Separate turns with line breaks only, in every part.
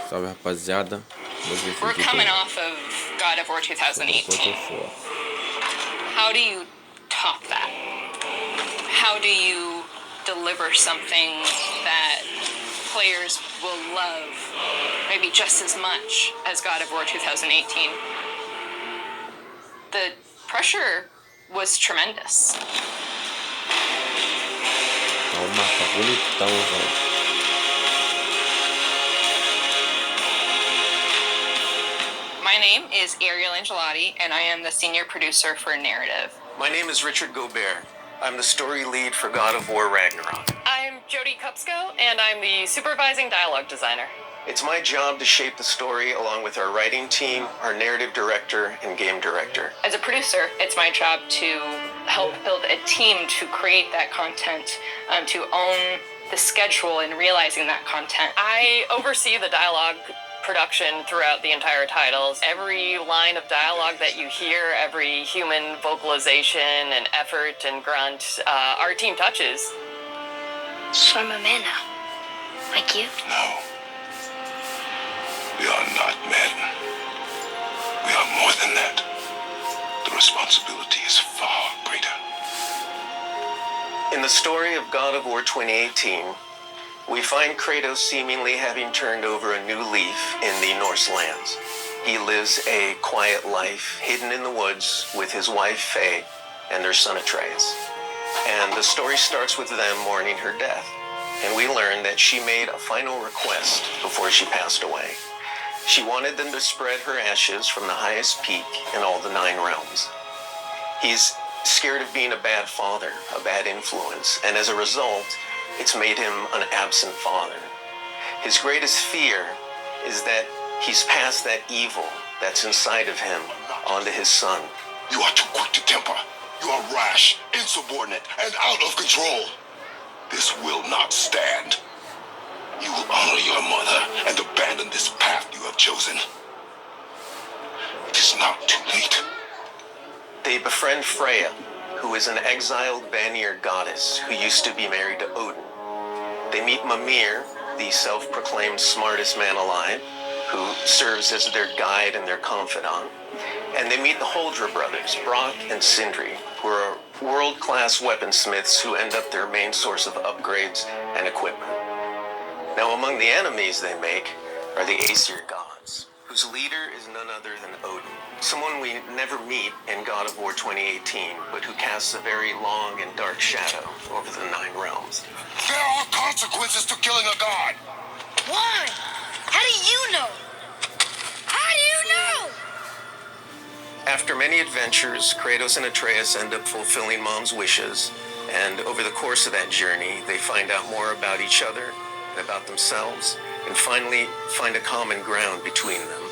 Salve, rapaziada.
We're coming off of God of War 2018. How do you top that? How do you deliver something that players will love maybe just as much as God of War 2018? The pressure was tremendous.
Tá um mapa bonitão, velho.
My name is Ariel Angelotti, and I am the senior producer for Narrative.
My name is Richard Gobert. I'm the story lead for God of War Ragnarok.
I'm Jody Kupsko, and I'm the supervising dialogue designer.
It's my job to shape the story along with our writing team, our narrative director, and game director.
As a producer, it's my job to help build a team to create that content, to own the schedule in realizing that content.
I oversee the dialogue production throughout the entire titles. Every line of dialogue that you hear, every human vocalization and effort and grunt, our team touches.
So I'm a man now, like you?
No. We are not men. We are more than that. The responsibility is far greater.
In the story of God of War 2018, we find Kratos seemingly having turned over a new leaf in the Norse lands. He lives a quiet life hidden in the woods with his wife Faye and their son Atreus. And the story starts with them mourning her death. And we learn that she made a final request before she passed away. She wanted them to spread her ashes from the highest peak in all the 9 realms. He's scared of being a bad father, a bad influence, and as a result, it's made him an absent father. His greatest fear is that he's passed that evil that's inside of him onto his son.
You are too quick to temper. You are rash, insubordinate, and out of control. This will not stand. You will honor your mother and abandon this path you have chosen. It is not too late.
They befriend Freya, who is an exiled Vanir goddess who used to be married to Odin. They meet Mimir, the self-proclaimed smartest man alive, who serves as their guide and their confidant. And they meet the Holdra brothers, Brock and Sindri, who are world-class weaponsmiths who end up their main source of upgrades and equipment. Now, among the enemies they make are the Aesir gods, whose leader is none other than Odin, someone we never meet in God of War 2018, but who casts a very long and dark shadow over the 9 realms.
There are consequences to killing a god.
Why? How do you know? How do you know?
After many adventures, Kratos and Atreus end up fulfilling Mom's wishes, and over the course of that journey, they find out more about each other, about themselves, and finally find a common ground between them.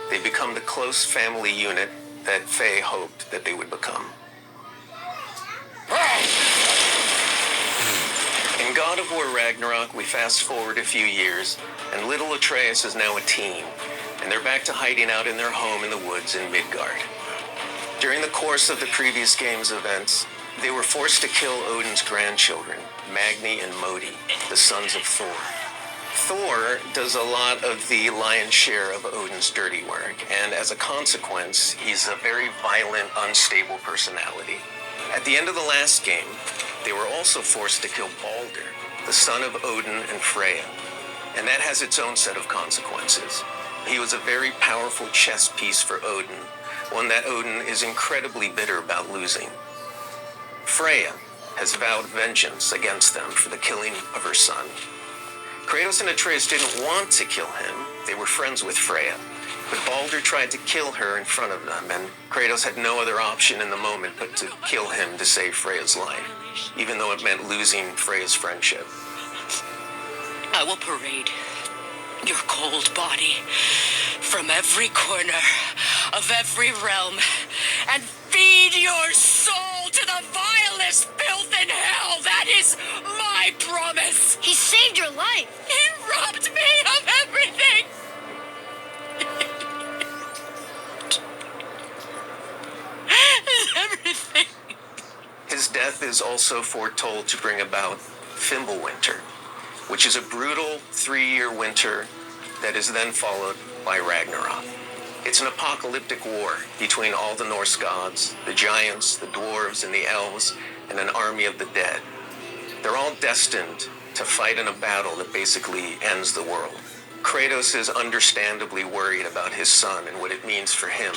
They become the close family unit that Faye hoped that they would become. In God of War Ragnarok, we fast forward a few years, and little Atreus is now a teen, and they're back to hiding out in their home in the woods in Midgard. During the course of the previous game's events, they were forced to kill Odin's grandchildren, Magni and Modi, the sons of Thor. Thor does a lot of the lion's share of Odin's dirty work, and as a consequence, he's a very violent, unstable personality. At the end of the last game, they were also forced to kill Balder, the son of Odin and Freya, and that has its own set of consequences. He was a very powerful chess piece for Odin, one that Odin is incredibly bitter about losing. Freya has vowed vengeance against them for the killing of her son. Kratos and Atreus didn't want to kill him. They were friends with Freya. But Balder tried to kill her in front of them, and Kratos had no other option in the moment but to kill him to save Freya's life, even though it meant losing Freya's friendship.
I will parade your cold body from every corner of every realm and feed your soul to the vilest filth in hell. That is my promise.
He saved your life.
He robbed me of everything. Everything.
His death is also foretold to bring about Fimbulwinter, which is a brutal 3-year winter that is then followed by Ragnarok. It's an apocalyptic war between all the Norse gods, the giants, the dwarves, and the elves, and an army of the dead. They're all destined to fight in a battle that basically ends the world. Kratos is understandably worried about his son and what it means for him.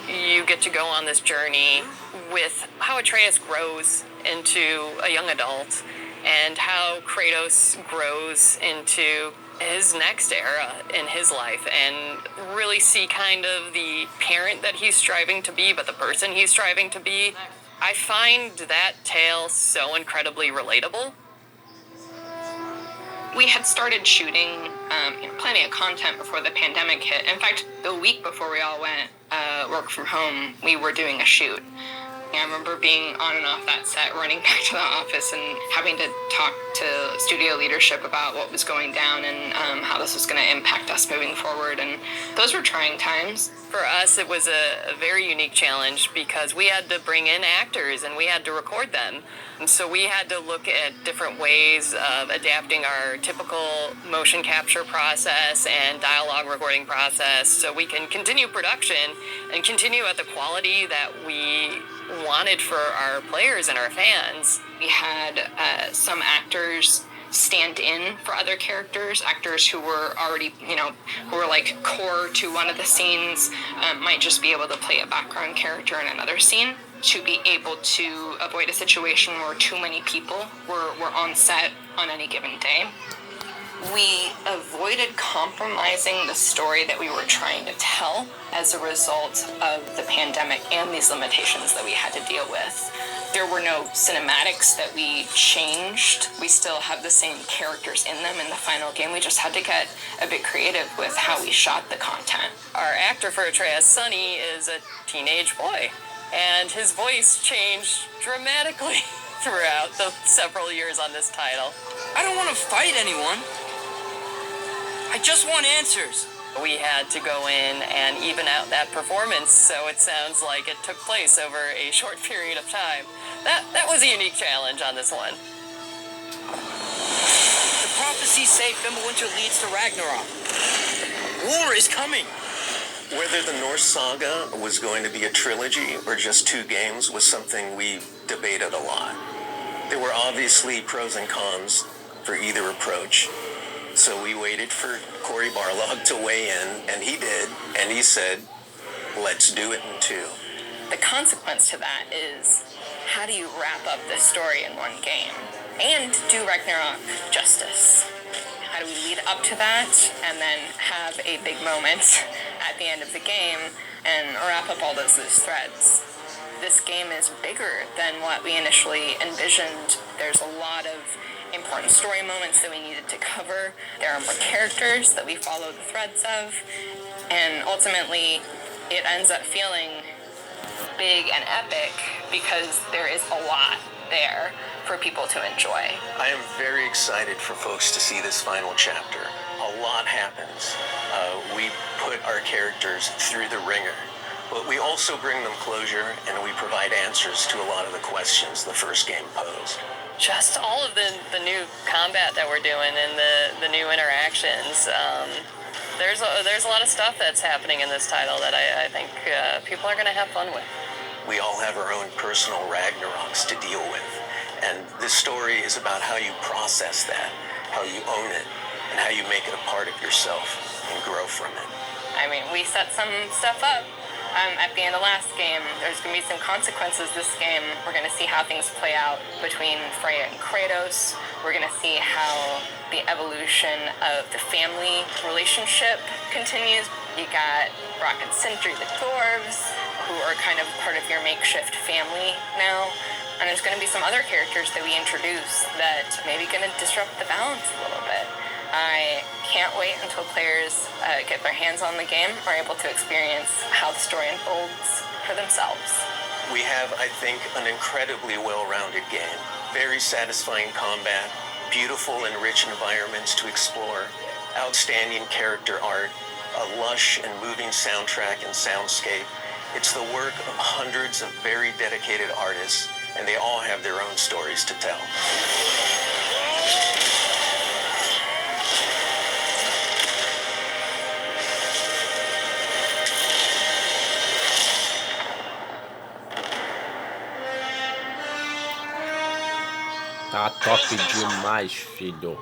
You get to go on this journey with how Atreus grows into a young adult and how Kratos grows into his next era in his life, and really see kind of the parent that he's striving to be, but the person he's striving to be. I find that tale so incredibly relatable.
We had started shooting plenty of content before the pandemic hit. In fact, the week before we all went work from home, we were doing a shoot. I remember being on and off that set, running back to the office and having to talk to studio leadership about what was going down and how this was going to impact us moving forward. And those were trying times.
For us, it was a very unique challenge because we had to bring in actors and we had to record them. And so we had to look at different ways of adapting our typical motion capture process and dialogue recording process so we can continue production and continue at the quality that we wanted for our players and our fans.
We had some actors stand in for other characters, actors who were already, who were like core to one of the scenes, might just be able to play a background character in another scene, to be able to avoid a situation where too many people were on set on any given day. We avoided compromising the story that we were trying to tell as a result of the pandemic and these limitations that we had to deal with. There were no cinematics that we changed. We still have the same characters in them in the final game. We just had to get a bit creative with how we shot the content.
Our actor for Atreus, Sonny, is a teenage boy, and his voice changed dramatically throughout the several years on this title.
I don't want to fight anyone. I just want answers.
We had to go in and even out that performance so it sounds like it took place over a short period of time. That was a unique challenge on this one.
The prophecies say Fimbulwinter leads to Ragnarok. War is coming.
Whether the Norse saga was going to be a trilogy or just 2 games was something we debated a lot. There were obviously pros and cons for either approach. So we waited for Cory Barlog to weigh in, and he did, and he said, let's do it in 2.
The consequence to that is, how do you wrap up this story in one game and do Ragnarok justice? How do we lead up to that and then have a big moment at the end of the game and wrap up all those loose threads? This game is bigger than what we initially envisioned. There's a lot of important story moments that we needed to cover. There are more characters that we follow the threads of, and ultimately it ends up feeling big and epic because there is a lot there for people to enjoy.
I am very excited for folks to see this final chapter. A lot happens. We put our characters through the ringer, but we also bring them closure and we provide answers to a lot of the questions the first game posed.
Just all of the new combat that we're doing and the new interactions. There's a lot of stuff that's happening in this title that I think people are going to have fun with.
We all have our own personal Ragnaroks to deal with, and this story is about how you process that, how you own it, and how you make it a part of yourself and grow from it.
I mean, we set some stuff up. At the end of last game, there's going to be some consequences this game. We're going to see how things play out between Freya and Kratos. We're going to see how the evolution of the family relationship continues. You got Brock and Sindri, the dwarves, who are kind of part of your makeshift family now. And there's going to be some other characters that we introduce that maybe going to disrupt the balance a little bit. I can't wait until players get their hands on the game, are able to experience how the story unfolds for themselves.
We have, I think, an incredibly well-rounded game. Very satisfying combat, beautiful and rich environments to explore, outstanding character art, a lush and moving soundtrack and soundscape. It's the work of hundreds of very dedicated artists, and they all have their own stories to tell.
Tá top demais, filho.